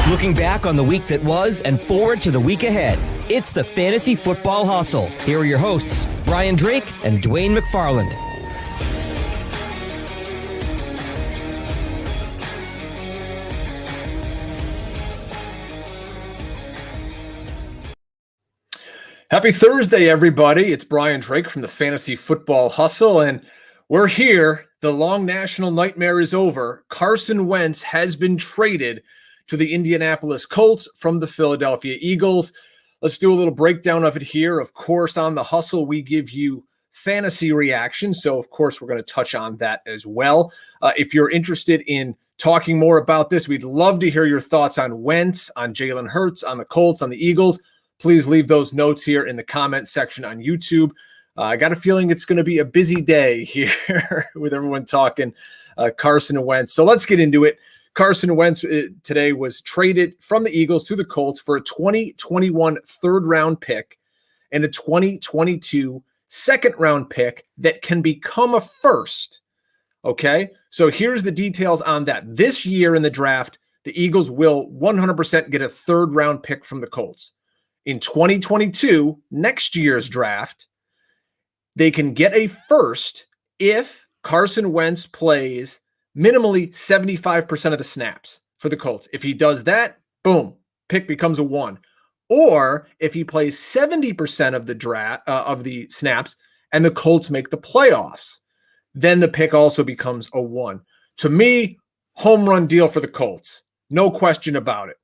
Looking back on the week that was and forward to the week ahead. It's the Fantasy Football Hustle. Here are your hosts, Brian Drake and Dwayne McFarland. Happy Thursday, everybody. It's Brian Drake from the Fantasy Football Hustle, and we're here. The long national nightmare is over. Carson Wentz has been traded to the Indianapolis Colts from the Philadelphia Eagles. Let's do a little breakdown of it here. Of course, on the Hustle, we give you fantasy reactions, so of course, we're going to touch on that as well. If you're interested in talking more about this, we'd love to hear your thoughts on Wentz, on Jalen Hurts, on the Colts, on the Eagles. Please leave those notes here in the comment section on YouTube. I got a feeling it's going to be a busy day here with everyone talking Carson Wentz. So let's get into it. Carson Wentz today was traded from the Eagles to the Colts for a 2021 third-round pick and a 2022 second-round pick that can become a first. Okay, so here's the details on that. This year in the draft, the Eagles will 100% get a third-round pick from the Colts. In 2022, next year's draft, they can get a first if Carson Wentz plays minimally 75% of the snaps for the Colts. If he does that, boom, pick becomes a 1. Or if he plays 70% of the snaps and the Colts make the playoffs, then the pick also becomes a 1. To me, home run deal for the Colts. No question about it.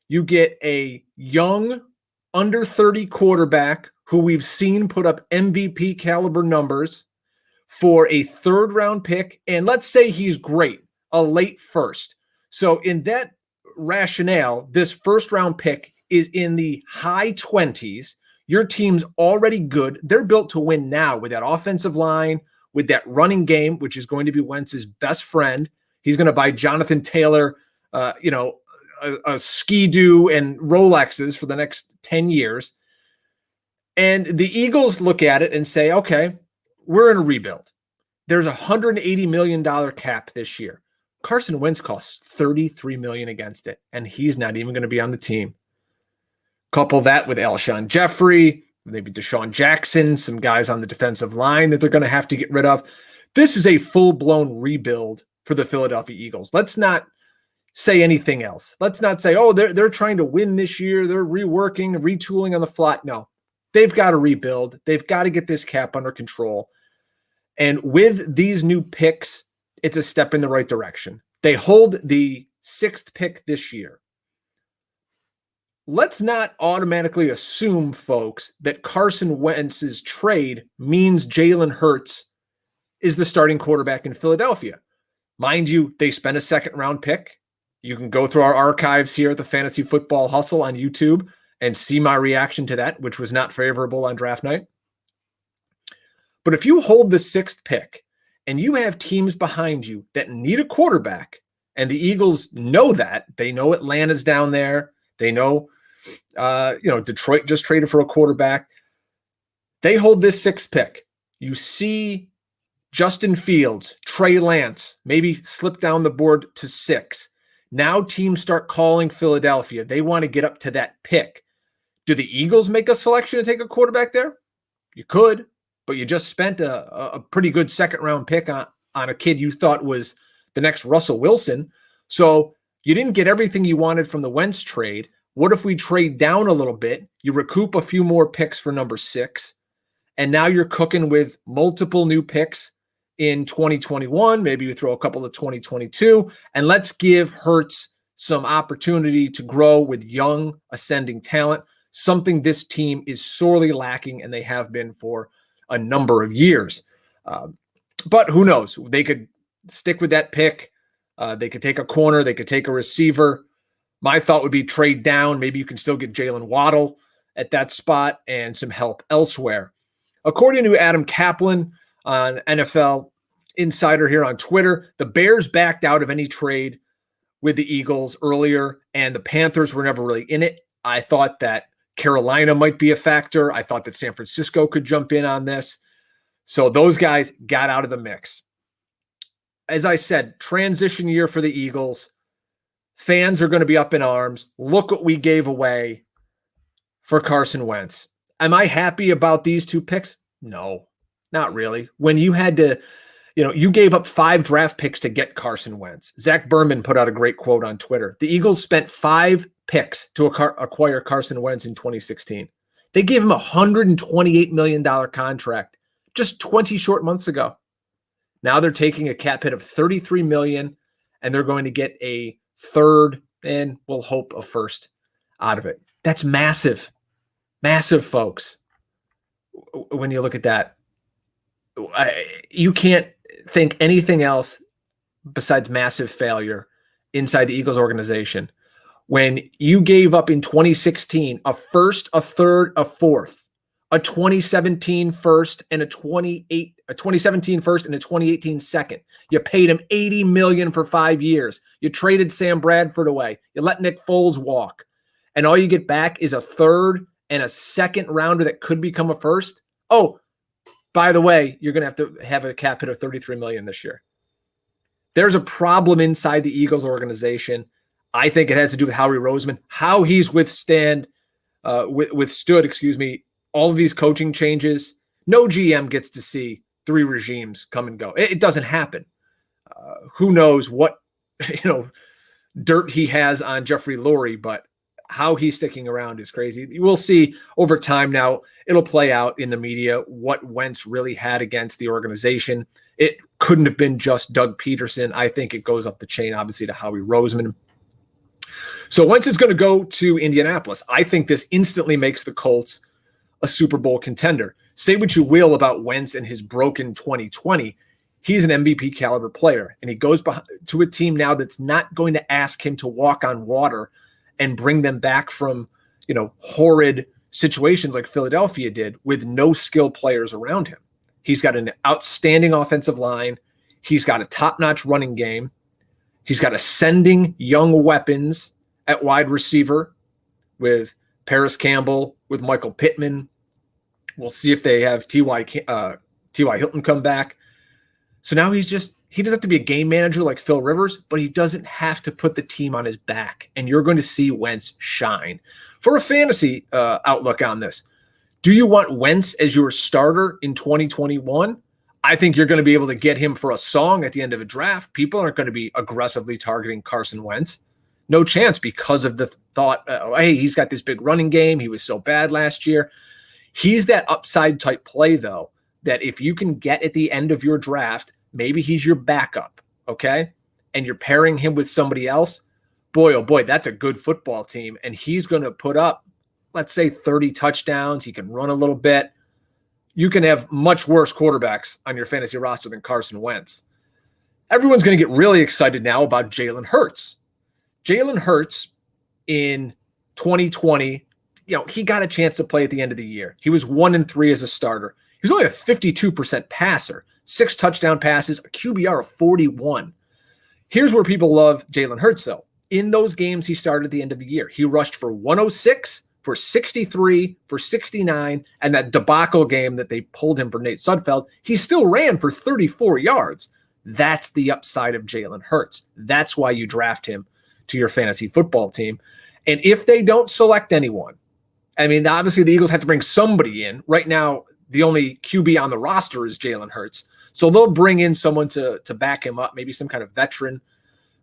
You get a young, under 30 quarterback who we've seen put up MVP caliber numbers for a third round pick. And let's say he's great, a late first. So in that rationale, this first round pick is in the high 20s. Your team's already good. They're built to win now with that offensive line, with that running game, which is going to be Wentz's best friend. He's going to buy Jonathan Taylor, a Ski-Doo and Rolexes for the next 10 years. And the Eagles look at it and say, okay, we're in a rebuild. There's a $180 million cap this year. Carson Wentz costs $33 million against it, and he's not even going to be on the team. Couple that with Alshon Jeffrey, maybe Deshaun Jackson, some guys on the defensive line that they're going to have to get rid of. This is a full-blown rebuild for the Philadelphia Eagles. Let's not say anything else. Let's not say, oh, they're trying to win this year. They're reworking, retooling on the fly. No, they've got to rebuild. They've got to get this cap under control. And with these new picks, it's a step in the right direction. They hold the 6th pick this year. Let's not automatically assume, folks, that Carson Wentz's trade means Jalen Hurts is the starting quarterback in Philadelphia. Mind you, they spent a second-round pick. You can go through our archives here at the Fantasy Football Hustle on YouTube and see my reaction to that, which was not favorable on draft night. But if you hold the 6th pick and you have teams behind you that need a quarterback, and the Eagles know that, they know Atlanta's down there, they know, Detroit just traded for a quarterback. They hold this 6th pick. You see Justin Fields, Trey Lance, maybe slip down the board to 6. Now teams start calling Philadelphia. They want to get up to that pick. Do the Eagles make a selection to take a quarterback there? You could, but you just spent a pretty good second-round pick on a kid you thought was the next Russell Wilson. So you didn't get everything you wanted from the Wentz trade. What if we trade down a little bit? You recoup a few more picks for number 6, and now you're cooking with multiple new picks in 2021, maybe you throw a couple of 2022, and let's give Hurts some opportunity to grow with young ascending talent, something this team is sorely lacking, and they have been for a number of years. But who knows? They could stick with that pick. They could take a corner. They could take a receiver. My thought would be trade down. Maybe you can still get Jalen Waddle at that spot and some help elsewhere. According to Adam Kaplan on NFL Insider here on Twitter, the Bears backed out of any trade with the Eagles earlier, and the Panthers were never really in it. I thought that Carolina might be a factor. I thought that San Francisco could jump in on this. So those guys got out of the mix. As I said, transition year for the Eagles. Fans are going to be up in arms. Look what we gave away for Carson Wentz. Am I happy about these two picks? No, not really. When you had to, you gave up 5 draft picks to get Carson Wentz. Zach Berman put out a great quote on Twitter. The Eagles spent 5 picks to acquire Carson Wentz in 2016. They gave him a $128 million contract just 20 short months ago. Now they're taking a cap hit of $33 million, and they're going to get a third and we'll hope a first out of it. That's massive. Massive, folks. When you look at that, you can't think anything else besides massive failure inside the Eagles organization. When you gave up in 2016 a first, a third, a fourth, a 2017 first, and a 2017 first and a 2018 second. You paid him $80 million for 5 years. You traded Sam Bradford away. You let Nick Foles walk. And all you get back is a third and a second rounder that could become a first. Oh, by the way, you're going to have a cap hit of $33 million this year. There's a problem inside the Eagles organization. I think it has to do with Howie Roseman, how he's withstood, all of these coaching changes. No GM gets to see 3 regimes come and go. It doesn't happen. Who knows what, dirt he has on Jeffrey Lurie, but how he's sticking around is crazy. We'll see over time now. It'll play out in the media what Wentz really had against the organization. It couldn't have been just Doug Peterson. I think it goes up the chain, obviously, to Howie Roseman. So Wentz is going to go to Indianapolis. I think this instantly makes the Colts a Super Bowl contender. Say what you will about Wentz and his broken 2020. He's an MVP caliber player, and he goes to a team now that's not going to ask him to walk on water and bring them back from, horrid situations like Philadelphia did with no skilled players around him. He's got an outstanding offensive line. He's got a top-notch running game. He's got ascending young weapons at wide receiver with Paris Campbell, with Michael Pittman. We'll see if they have T.Y. Hilton come back. So now he doesn't have to be a game manager like Phil Rivers, but he doesn't have to put the team on his back. And you're going to see Wentz shine. For a fantasy outlook on this, do you want Wentz as your starter in 2021? I think you're going to be able to get him for a song at the end of a draft. People aren't going to be aggressively targeting Carson Wentz. No chance, because of the thought, hey, he's got this big running game. He was so bad last year. He's that upside type play, though, that if you can get at the end of your draft, maybe he's your backup, okay? And you're pairing him with somebody else. Boy, oh boy, that's a good football team. And he's going to put up, let's say, 30 touchdowns. He can run a little bit. You can have much worse quarterbacks on your fantasy roster than Carson Wentz. Everyone's going to get really excited now about Jalen Hurts. Jalen Hurts in 2020, he got a chance to play at the end of the year. He was 1-3 as a starter. He was only a 52% passer, 6 touchdown passes, a QBR of 41. Here's where people love Jalen Hurts, though. In those games he started at the end of the year, he rushed for 106, for 63, for 69, and that debacle game that they pulled him for Nate Sudfeld, he still ran for 34 yards. That's the upside of Jalen Hurts. That's why you draft him to your fantasy football team. And if they don't select anyone, obviously the Eagles have to bring somebody in. Right now, the only QB on the roster is Jalen Hurts. So they'll bring in someone to back him up, maybe some kind of veteran.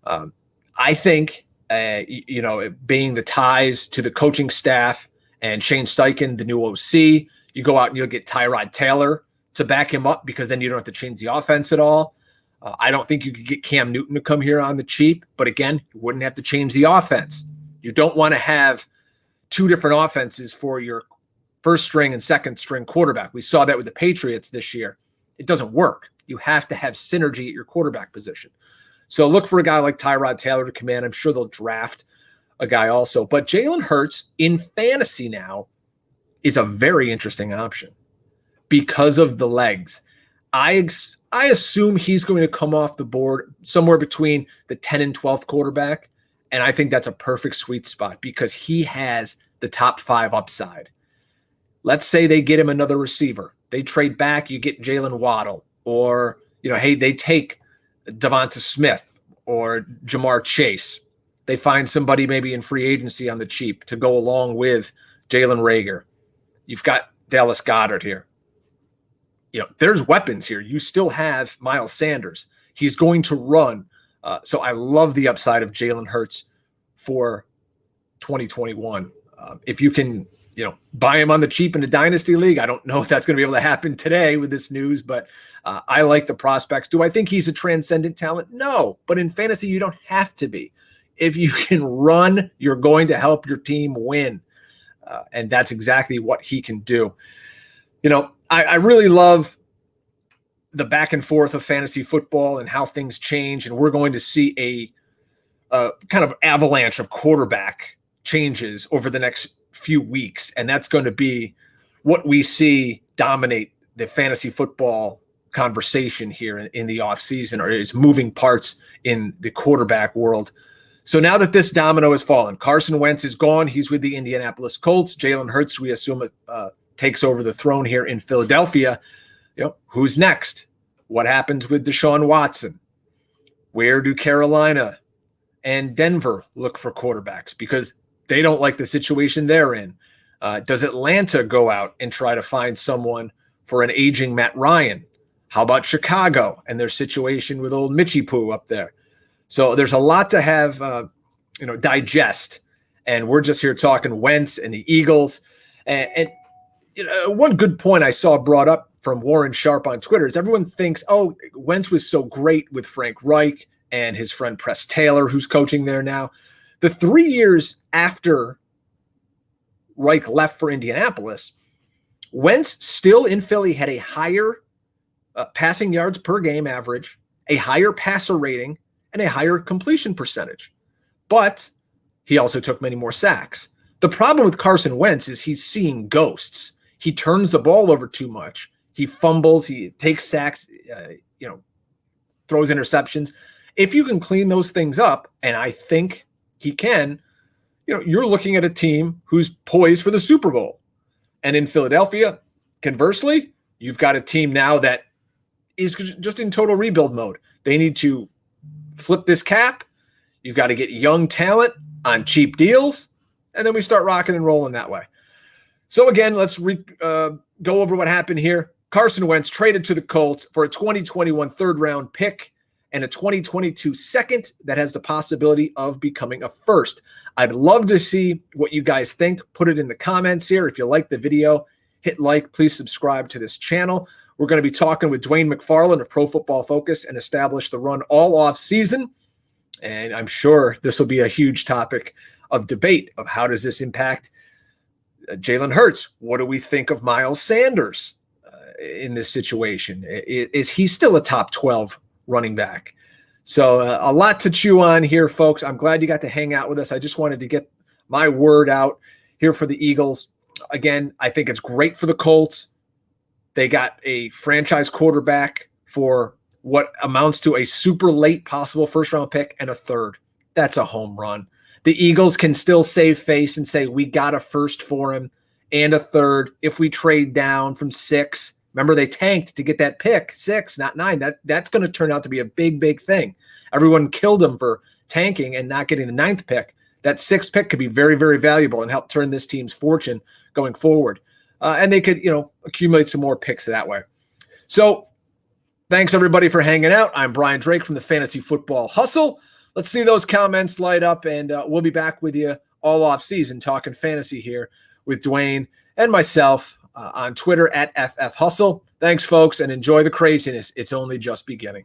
I think, being the ties to the coaching staff and Shane Steichen, the new OC, you go out and you'll get Tyrod Taylor to back him up, because then you don't have to change the offense at all. I don't think you could get Cam Newton to come here on the cheap, but again, you wouldn't have to change the offense. You don't want to have 2 different offenses for your first string and second string quarterback. We saw that with the Patriots this year. It doesn't work. You have to have synergy at your quarterback position. So look for a guy like Tyrod Taylor to come in. I'm sure they'll draft a guy also. But Jalen Hurts in fantasy now is a very interesting option because of the legs. I assume he's going to come off the board somewhere between the 10 and 12th quarterback. And I think that's a perfect sweet spot because he has the top 5 upside. Let's say they get him another receiver. They trade back, you get Jalen Waddle, or, hey, they take Devonta Smith or Jamar Chase. they find somebody maybe in free agency on the cheap to go along with Jalen Reagor. You've got Dallas Goedert here. There's weapons here. You still have Miles Sanders. He's going to run. So I love the upside of Jalen Hurts for 2021. If you can, buy him on the cheap in a dynasty league, I don't know if that's going to be able to happen today with this news, but I like the prospects. Do I think he's a transcendent talent? No, but in fantasy, you don't have to be. If you can run, you're going to help your team win. And that's exactly what he can do. I really love the back and forth of fantasy football and how things change. And we're going to see a kind of avalanche of quarterback changes over the next few weeks. And that's going to be what we see dominate the fantasy football conversation here in the offseason, or is moving parts in the quarterback world. So now that this domino has fallen, Carson Wentz is gone. He's with the Indianapolis Colts. Jalen Hurts, we assume, takes over the throne here in Philadelphia. Who's next? What happens with Deshaun Watson? Where do Carolina and Denver look for quarterbacks? Because they don't like the situation they're in. Does Atlanta go out and try to find someone for an aging Matt Ryan? How about Chicago and their situation with old Mitchie Poo up there? So there's a lot to have, digest. And we're just here talking Wentz and the Eagles. And one good point I saw brought up from Warren Sharp on Twitter is everyone thinks, Wentz was so great with Frank Reich and his friend Press Taylor, who's coaching there now. The 3 years after Reich left for Indianapolis, Wentz still in Philly had a higher passing yards per game average, a higher passer rating, and a higher completion percentage. But he also took many more sacks. The problem with Carson Wentz is he's seeing ghosts. He turns the ball over too much. He fumbles. He takes sacks, throws interceptions. If you can clean those things up, and I think he can, you're looking at a team who's poised for the Super Bowl. And in Philadelphia, conversely, you've got a team now that is just in total rebuild mode. They need to flip this cap. You've got to get young talent on cheap deals, and then we start rocking and rolling that way. So again, let's go over what happened here. Carson Wentz traded to the Colts for a 2021 third-round pick and a 2022 second that has the possibility of becoming a first. I'd love to see what you guys think. Put it in the comments here. If you like the video, hit like. Please subscribe to this channel. We're going to be talking with Dwayne McFarland of Pro Football Focus and Establish the Run all off season. And I'm sure this will be a huge topic of debate of how does this impact Jalen Hurts. What do we think of Miles Sanders in this situation? Is he still a top 12 running back? So a lot to chew on here, folks. I'm glad you got to hang out with us. I just wanted to get my word out here for the Eagles. Again, I think it's great for the Colts. They got a franchise quarterback for what amounts to a super late possible first-round pick and a third. That's a home run. The Eagles can still save face and say, we got a first for him and a third if we trade down from 6. Remember, they tanked to get that pick, 6, not 9. That's going to turn out to be a big, big thing. Everyone killed them for tanking and not getting the 9th pick. That 6th pick could be very, very valuable and help turn this team's fortune going forward. And they could, accumulate some more picks that way. So thanks, everybody, for hanging out. I'm Brian Drake from the Fantasy Football Hustle. Let's see those comments light up, and we'll be back with you all off season talking fantasy here with Dwayne and myself on Twitter at FF Hustle. Thanks, folks, and enjoy the craziness. It's only just beginning.